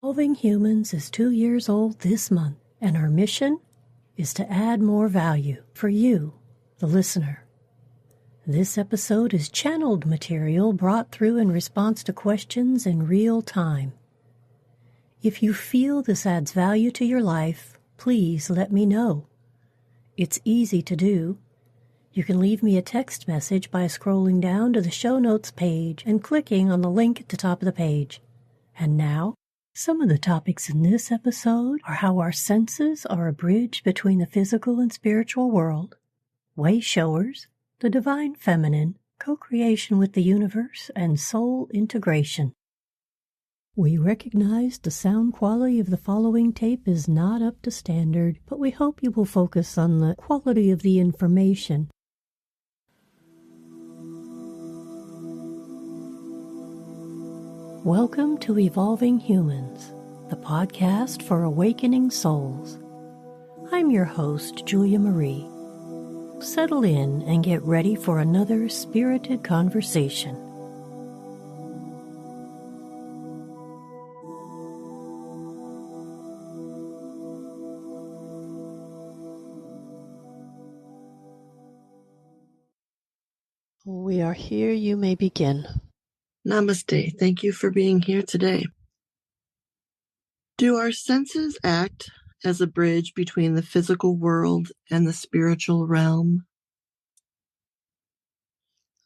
Evolving Humans is 2 years old this month, and our mission is to add more value for you, the listener. This episode is channeled material brought through in response to questions in real time. If you feel this adds value to your life, please let me know. It's easy to do. You can leave me a text message by scrolling down to the show notes page and clicking on the link at the top of the page. And now, some of the topics in this episode are how our senses are a bridge between the physical and spiritual world, Wayshowers, the divine feminine, co-creation with the universe, and soul integration. We recognize the sound quality of the following tape is not up to standard, but we hope you will focus on the quality of the information. Welcome to Evolving Humans, the podcast for awakening souls. I'm your host, Julia Marie. Settle in and get ready for another spirited conversation. We are here, you may begin. Namaste. Thank you for being here today. Do our senses act as a bridge between the physical world and the spiritual realm?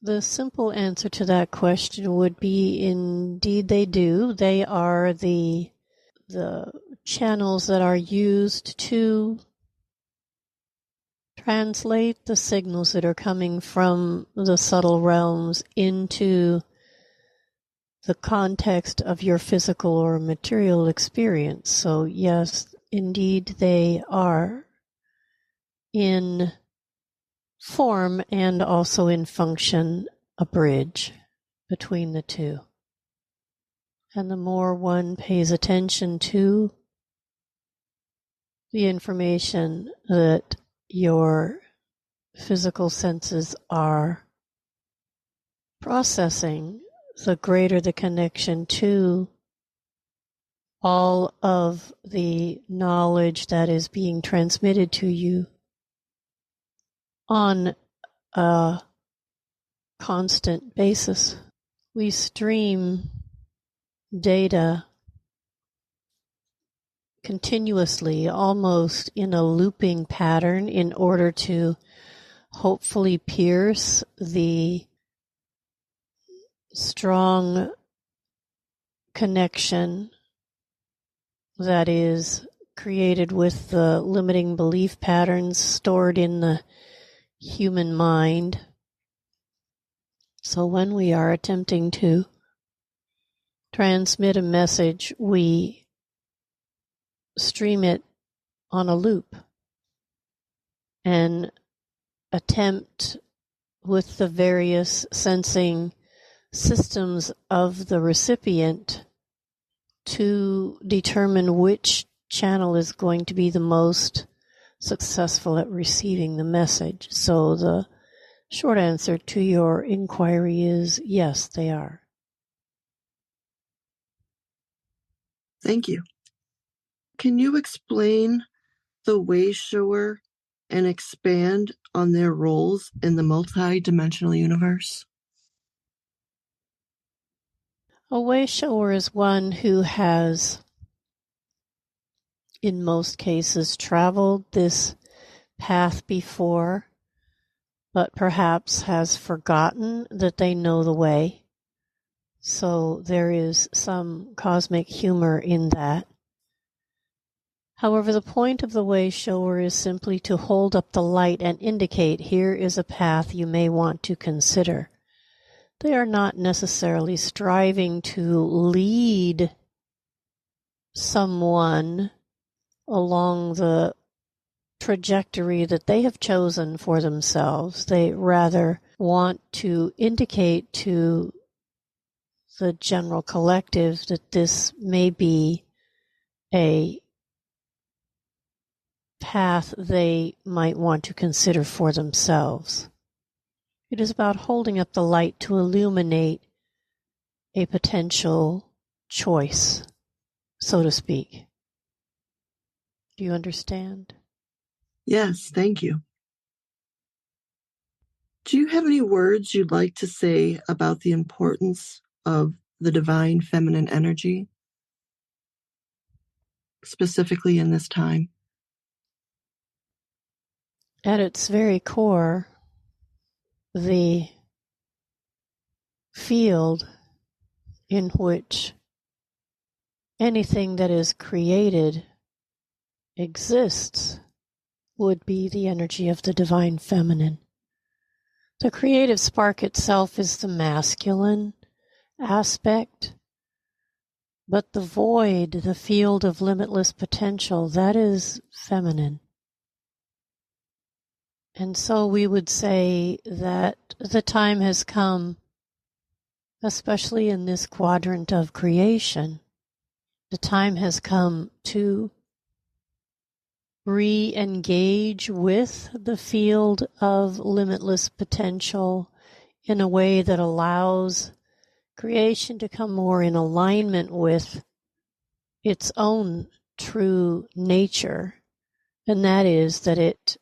The simple answer to that question would be indeed they do. They are the channels that are used to translate the signals that are coming from the subtle realms into the context of your physical or material experience. So yes, indeed they are in form and also in function a bridge between the two. And the more one pays attention to the information that your physical senses are processing, the greater the connection to all of the knowledge that is being transmitted to you on a constant basis. We stream data continuously, almost in a looping pattern, in order to hopefully pierce the strong connection that is created with the limiting belief patterns stored in the human mind. So when we are attempting to transmit a message, we stream it on a loop and attempt with the various sensing systems of the recipient to determine which channel is going to be the most successful at receiving the message. So the short answer to your inquiry is yes, they are. Thank you. Can you explain the Wayshower and expand on their roles in the multi-dimensional universe? A Wayshower is one who has, in most cases, traveled this path before, but perhaps has forgotten that they know the way. So there is some cosmic humor in that. However, the point of the Wayshower is simply to hold up the light and indicate here is a path you may want to consider. They are not necessarily striving to lead someone along the trajectory that they have chosen for themselves. They rather want to indicate to the general collective that this may be a path they might want to consider for themselves. It is about holding up the light to illuminate a potential choice. so to speak. Do you understand? Yes, thank you. Do you have any words you'd like to say about the importance of the divine feminine energy, specifically in this time? At its very core, the field in which anything that is created exists would be the energy of the divine feminine. The creative spark itself is the masculine aspect, but the void, the field of limitless potential, that is feminine. And so we would say that the time has come, especially in this quadrant of creation, the time has come to re-engage with the field of limitless potential in a way that allows creation to come more in alignment with its own true nature, and that is that it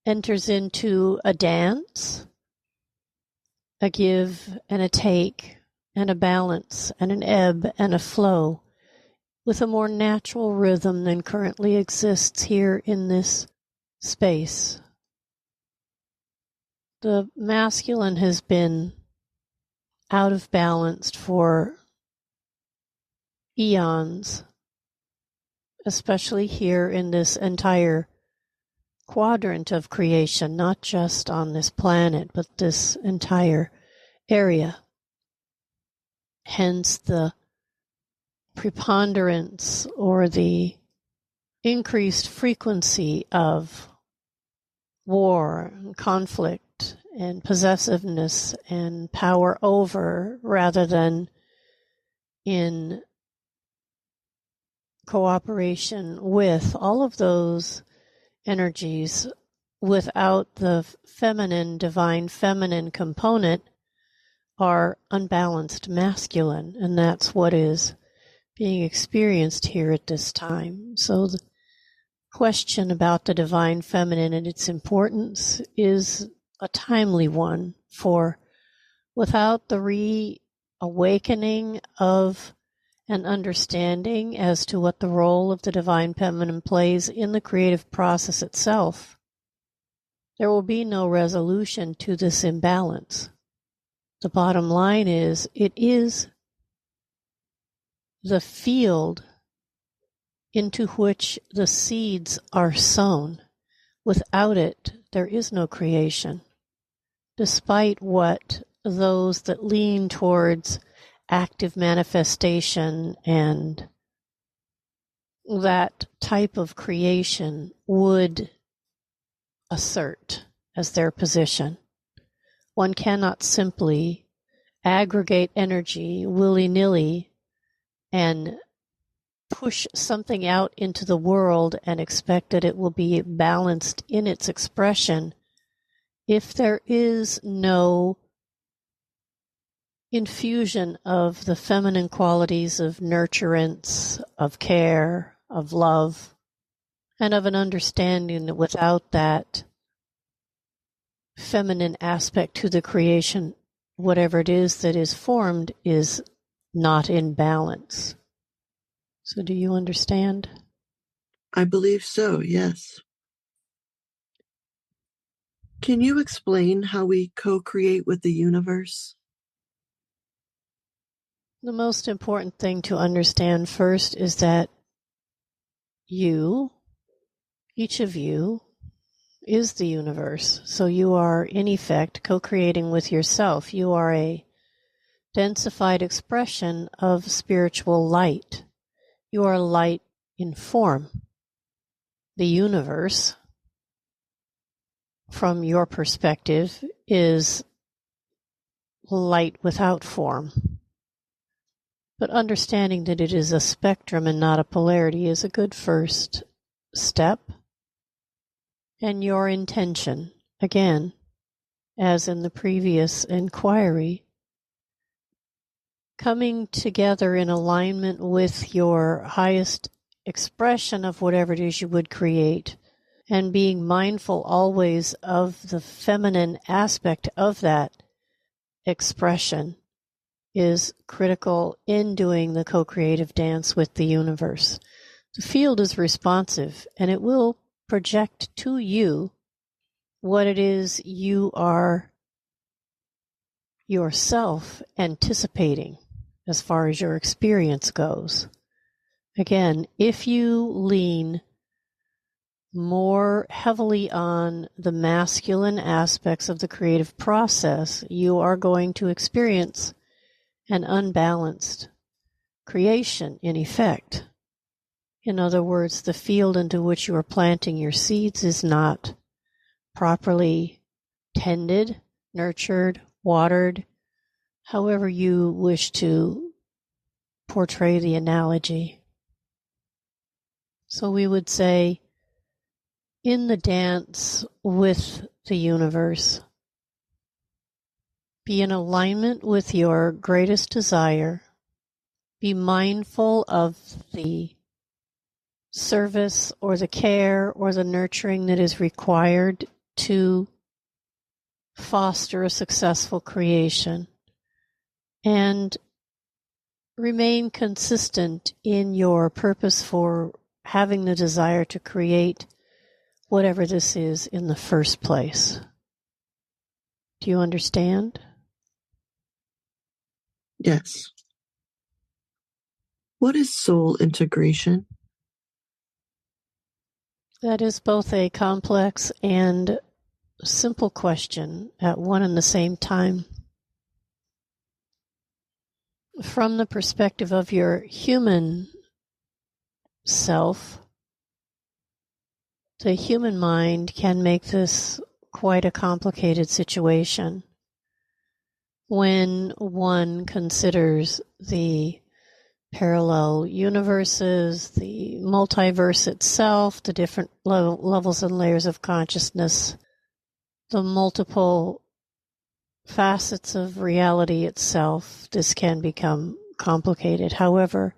enters into a dance, a give and a take, and a balance, and an ebb and a flow, with a more natural rhythm than currently exists here in this space. The masculine has been out of balance for eons, especially here in this entire quadrant of creation, not just on this planet, but this entire area. Hence the preponderance or the increased frequency of war and conflict and possessiveness and power over, rather than in cooperation with all of those energies. Without the feminine, divine feminine component, are unbalanced masculine, and that's what is being experienced here at this time. So the question about the divine feminine and its importance is a timely one, for without the reawakening of an understanding as to what the role of the divine feminine plays in the creative process itself, there will be no resolution to this imbalance. The bottom line is, it is the field into which the seeds are sown. Without it, there is no creation. Despite what those that lean towards active manifestation and that type of creation would assert as their position, one cannot simply aggregate energy willy-nilly and push something out into the world and expect that it will be balanced in its expression if there is no infusion of the feminine qualities of nurturance, of care, of love, and of an understanding that without that feminine aspect to the creation, whatever it is that is formed is not in balance. So do you understand? I believe so, yes. Can you explain how we co-create with the universe? The most important thing to understand first is that you, each of you, is the universe. So you are, in effect, co-creating with yourself. You are a densified expression of spiritual light. You are light in form. The universe, from your perspective, is light without form. But understanding that it is a spectrum and not a polarity is a good first step. And your intention, again, as in the previous inquiry, coming together in alignment with your highest expression of whatever it is you would create, and being mindful always of the feminine aspect of that expression is critical in doing the co-creative dance with the universe. The field is responsive, and it will project to you what it is you are yourself anticipating as far as your experience goes. Again, if you lean more heavily on the masculine aspects of the creative process, you are going to experience an unbalanced creation in effect. In other words, the field into which you are planting your seeds is not properly tended, nurtured, watered, however you wish to portray the analogy. So we would say, in the dance with the universe, be in alignment with your greatest desire. Be mindful of the service or the care or the nurturing that is required to foster a successful creation. And remain consistent in your purpose for having the desire to create whatever this is in the first place. Do you understand? Yes. What is soul integration? That is both a complex and simple question at one and the same time. From the perspective of your human self, the human mind can make this quite a complicated situation when one considers the parallel universes, the multiverse itself, the different levels and layers of consciousness, the multiple facets of reality itself. This can become complicated. However,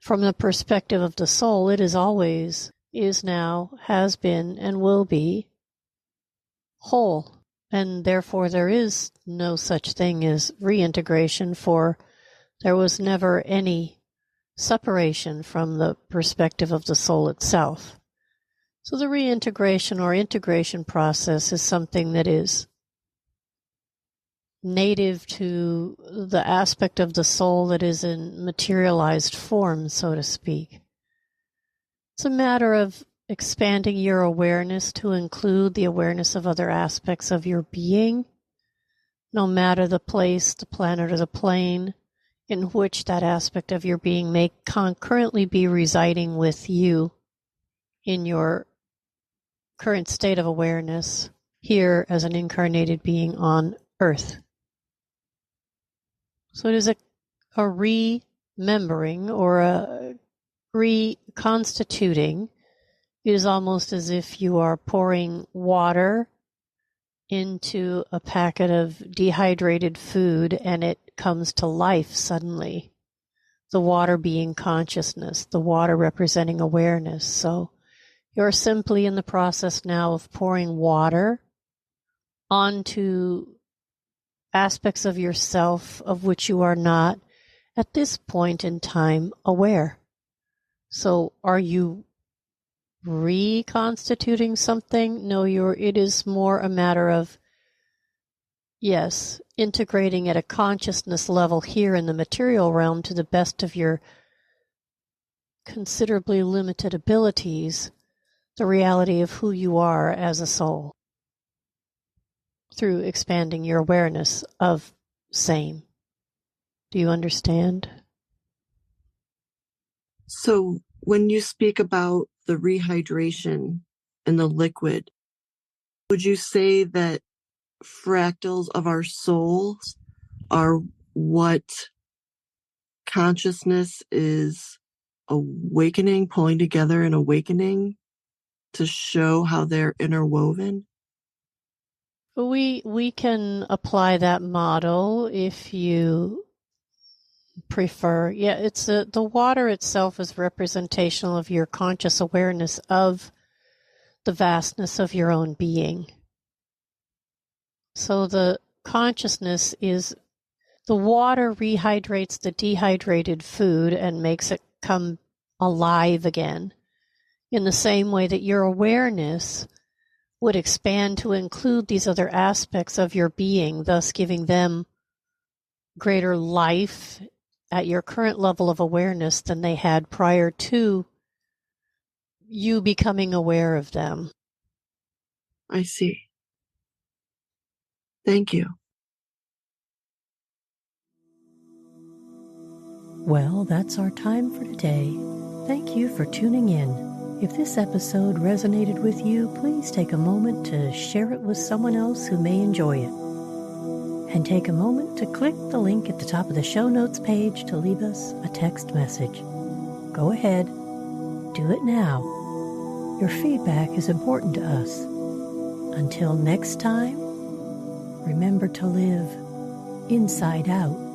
from the perspective of the soul, it is always, is now, has been, and will be whole. And therefore there is no such thing as reintegration, for there was never any separation from the perspective of the soul itself. So the reintegration or integration process is something that is native to the aspect of the soul that is in materialized form, so to speak. It's a matter of expanding your awareness to include the awareness of other aspects of your being, no matter the place, the planet, or the plane in which that aspect of your being may concurrently be residing with you in your current state of awareness here as an incarnated being on Earth. So it is a remembering or a reconstituting. It is almost as if you are pouring water into a packet of dehydrated food and it comes to life suddenly. The water being consciousness, the water representing awareness. So you're simply in the process now of pouring water onto aspects of yourself of which you are not, at this point in time, aware. So are you reconstituting something? No, it is more a matter of, yes, integrating at a consciousness level here in the material realm to the best of your considerably limited abilities, the reality of who you are as a soul, through expanding your awareness of same. Do you understand? So when you speak about the rehydration in the liquid, would you say that fractals of our souls are what consciousness is awakening, pulling together and awakening to show how they're interwoven? We can apply that model if you prefer. Yeah, it's the water itself is representational of your conscious awareness of the vastness of your own being. So the consciousness is the water rehydrates the dehydrated food and makes it come alive again, in the same way that your awareness would expand to include these other aspects of your being, thus giving them greater life at your current level of awareness than they had prior to you becoming aware of them. I see. Thank you. Well, that's our time for today. Thank you for tuning in. If this episode resonated with you, please take a moment to share it with someone else who may enjoy it. And take a moment to click the link at the top of the show notes page to leave us a text message. Go ahead, do it now. Your feedback is important to us. Until next time, remember to live inside out.